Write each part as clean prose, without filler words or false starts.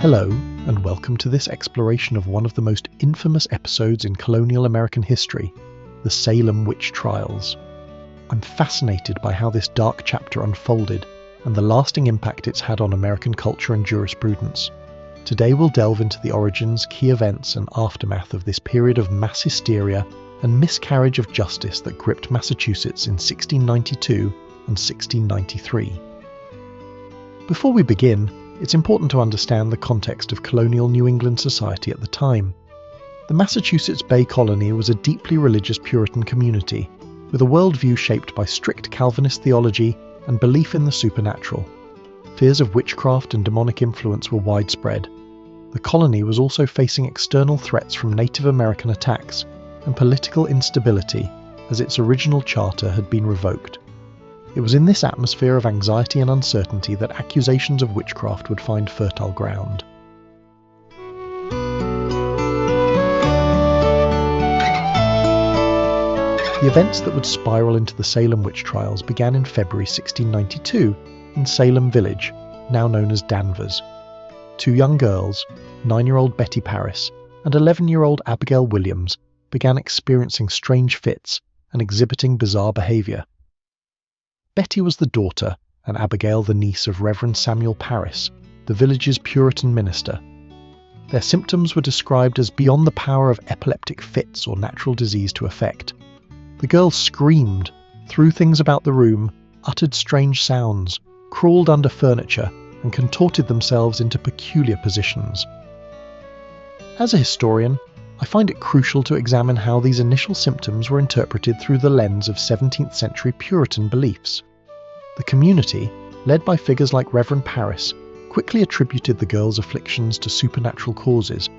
Hello, and welcome to this exploration of one of the most infamous episodes in colonial American history, the Salem Witch Trials. I'm fascinated by how this dark chapter unfolded and the lasting impact it's had on American culture and jurisprudence. Today we'll delve into the origins, key events, and aftermath of this period of mass hysteria and miscarriage of justice that gripped Massachusetts in 1692 and 1693. Before we begin, it's important to understand the context of colonial New England society at the time. The Massachusetts Bay Colony was a deeply religious Puritan community, with a worldview shaped by strict Calvinist theology and belief in the supernatural. Fears of witchcraft and demonic influence were widespread. The colony was also facing external threats from Native American attacks and political instability, as its original charter had been revoked. It was in this atmosphere of anxiety and uncertainty that accusations of witchcraft would find fertile ground. The events that would spiral into the Salem Witch Trials began in February 1692 in Salem Village, now known as Danvers. Two young girls, 9-year-old Betty Parris and 11-year-old Abigail Williams, began experiencing strange fits and exhibiting bizarre behaviour. Betty was the daughter, and Abigail the niece of Reverend Samuel Parris, the village's Puritan minister. Their symptoms were described as beyond the power of epileptic fits or natural disease to affect. The girls screamed, threw things about the room, uttered strange sounds, crawled under furniture, and contorted themselves into peculiar positions. As a historian, I find it crucial to examine how these initial symptoms were interpreted through the lens of 17th century Puritan beliefs. The community, led by figures like Reverend Parris, quickly attributed the girls' afflictions to supernatural causes.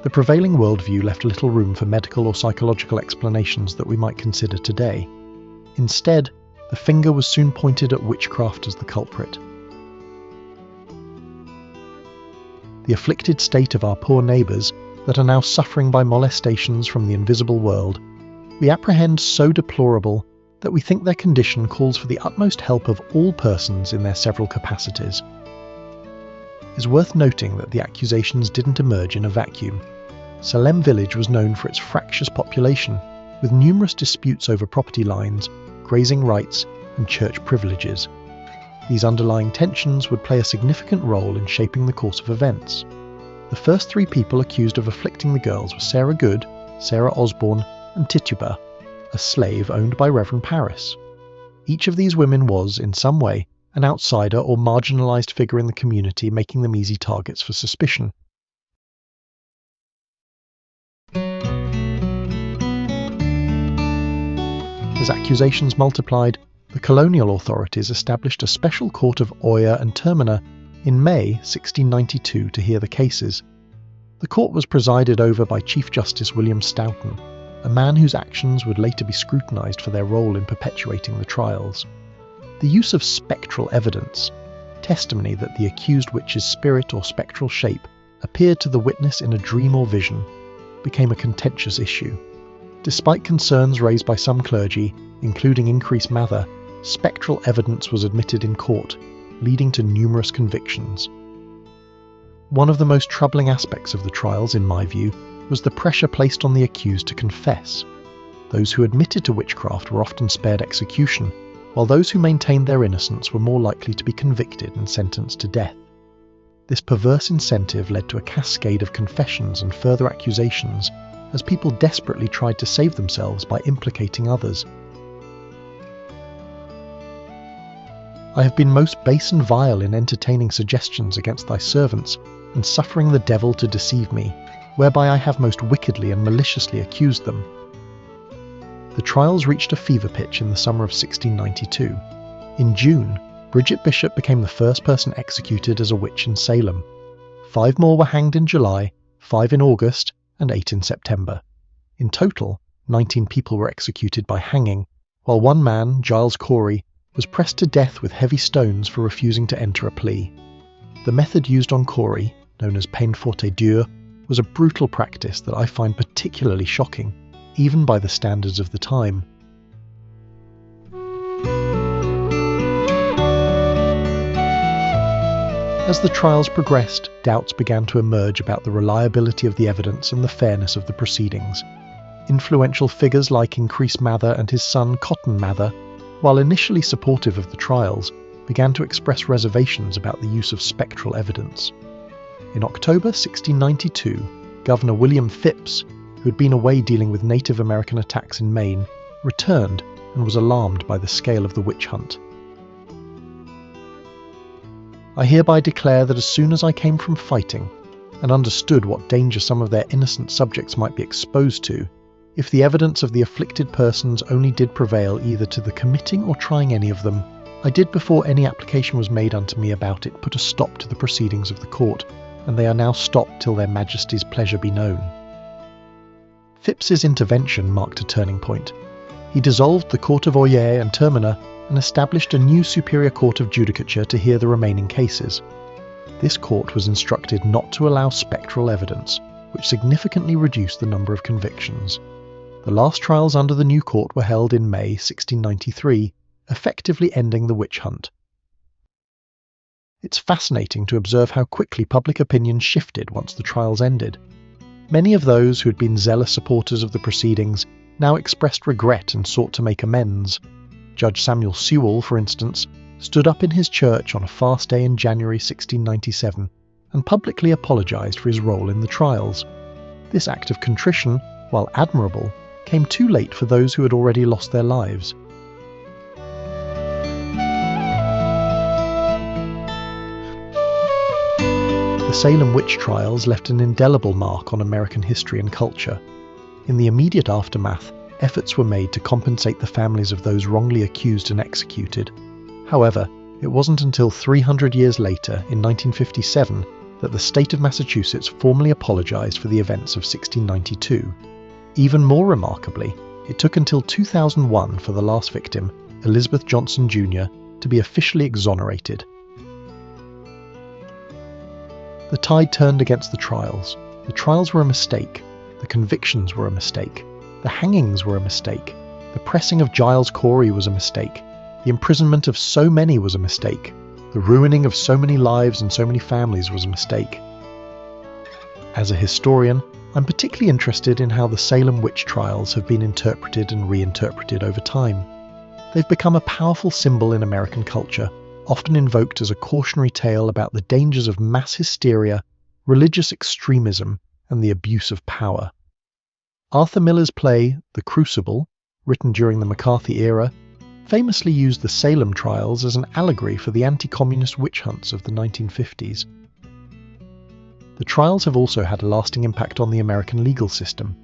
The prevailing worldview left little room for medical or psychological explanations that we might consider today. Instead, the finger was soon pointed at witchcraft as the culprit. The afflicted state of our poor neighbours that are now suffering by molestations from the invisible world, we apprehend so deplorable that we think their condition calls for the utmost help of all persons in their several capacities. It's worth noting that the accusations didn't emerge in a vacuum. Salem Village was known for its fractious population, with numerous disputes over property lines, grazing rights, and church privileges. These underlying tensions would play a significant role in shaping the course of events. The first three people accused of afflicting the girls were Sarah Good, Sarah Osborne, and Tituba, a slave owned by Reverend Parris. Each of these women was, in some way, an outsider or marginalised figure in the community, making them easy targets for suspicion. As accusations multiplied, the colonial authorities established a special court of oyer and terminer in May 1692 to hear the cases. The court was presided over by Chief Justice William Stoughton, a man whose actions would later be scrutinised for their role in perpetuating the trials. The use of spectral evidence, testimony that the accused witch's spirit or spectral shape appeared to the witness in a dream or vision, became a contentious issue. Despite concerns raised by some clergy, including Increase Mather, spectral evidence was admitted in court, leading to numerous convictions. One of the most troubling aspects of the trials, in my view, was the pressure placed on the accused to confess. Those who admitted to witchcraft were often spared execution, while those who maintained their innocence were more likely to be convicted and sentenced to death. This perverse incentive led to a cascade of confessions and further accusations, as people desperately tried to save themselves by implicating others. I have been most base and vile in entertaining suggestions against thy servants, and suffering the devil to deceive me, whereby I have most wickedly and maliciously accused them. The trials reached a fever pitch in the summer of 1692. In June, Bridget Bishop became the first person executed as a witch in Salem. 5 more were hanged in July, 5 in August, and 8 in September. In total, 19 people were executed by hanging, while one man, Giles Corey, was pressed to death with heavy stones for refusing to enter a plea. The method used on Corey, known as peine forte dure, was a brutal practice that I find particularly shocking, even by the standards of the time. As the trials progressed, doubts began to emerge about the reliability of the evidence and the fairness of the proceedings. Influential figures like Increase Mather and his son Cotton Mather, while initially supportive of the trials, began to express reservations about the use of spectral evidence. In October 1692, Governor William Phips, who had been away dealing with Native American attacks in Maine, returned and was alarmed by the scale of the witch hunt. I hereby declare that as soon as I came from fighting, and understood what danger some of their innocent subjects might be exposed to, if the evidence of the afflicted persons only did prevail either to the committing or trying any of them, I did before any application was made unto me about it put a stop to the proceedings of the court, and they are now stopped till their Majesty's pleasure be known. Phipps's intervention marked a turning point. He dissolved the Court of Oyer and Terminer and established a new Superior Court of Judicature to hear the remaining cases. This court was instructed not to allow spectral evidence, which significantly reduced the number of convictions. The last trials under the new court were held in May 1693, effectively ending the witch hunt. It's fascinating to observe how quickly public opinion shifted once the trials ended. Many of those who had been zealous supporters of the proceedings now expressed regret and sought to make amends. Judge Samuel Sewall, for instance, stood up in his church on a fast day in January 1697 and publicly apologised for his role in the trials. This act of contrition, while admirable, came too late for those who had already lost their lives. The Salem Witch Trials left an indelible mark on American history and culture. In the immediate aftermath, efforts were made to compensate the families of those wrongly accused and executed. However, it wasn't until 300 years later, in 1957, that the state of Massachusetts formally apologised for the events of 1692. Even more remarkably, it took until 2001 for the last victim, Elizabeth Johnson Jr., to be officially exonerated. The tide turned against the trials. The trials were a mistake. The convictions were a mistake. The hangings were a mistake. The pressing of Giles Corey was a mistake. The imprisonment of so many was a mistake. The ruining of so many lives and so many families was a mistake. As a historian, I'm particularly interested in how the Salem Witch Trials have been interpreted and reinterpreted over time. They've become a powerful symbol in American culture, often invoked as a cautionary tale about the dangers of mass hysteria, religious extremism, and the abuse of power. Arthur Miller's play, The Crucible, written during the McCarthy era, famously used the Salem trials as an allegory for the anti-communist witch hunts of the 1950s. The trials have also had a lasting impact on the American legal system.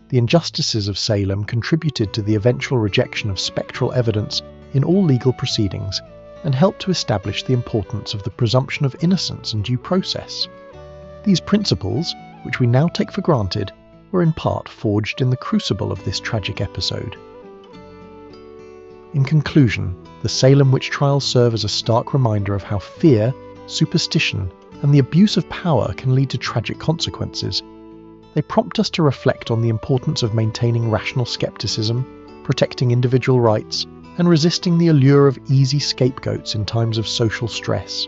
The injustices of Salem contributed to the eventual rejection of spectral evidence in all legal proceedings and helped to establish the importance of the presumption of innocence and due process. These principles, which we now take for granted, were in part forged in the crucible of this tragic episode. In conclusion, the Salem Witch Trials serve as a stark reminder of how fear, superstition, and the abuse of power can lead to tragic consequences. They prompt us to reflect on the importance of maintaining rational skepticism, protecting individual rights, and resisting the allure of easy scapegoats in times of social stress.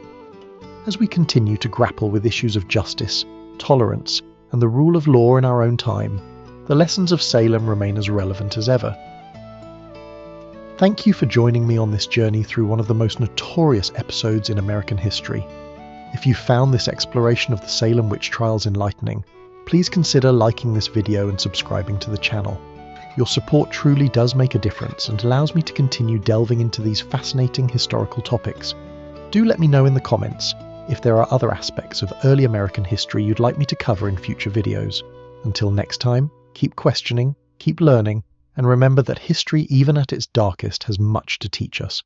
As we continue to grapple with issues of justice, tolerance, and the rule of law in our own time, the lessons of Salem remain as relevant as ever. Thank you for joining me on this journey through one of the most notorious episodes in American history. If you found this exploration of the Salem Witch Trials enlightening, please consider liking this video and subscribing to the channel. Your support truly does make a difference and allows me to continue delving into these fascinating historical topics. Do let me know in the comments if there are other aspects of early American history you'd like me to cover in future videos. Until next time, keep questioning, keep learning, and remember that history, even at its darkest, has much to teach us.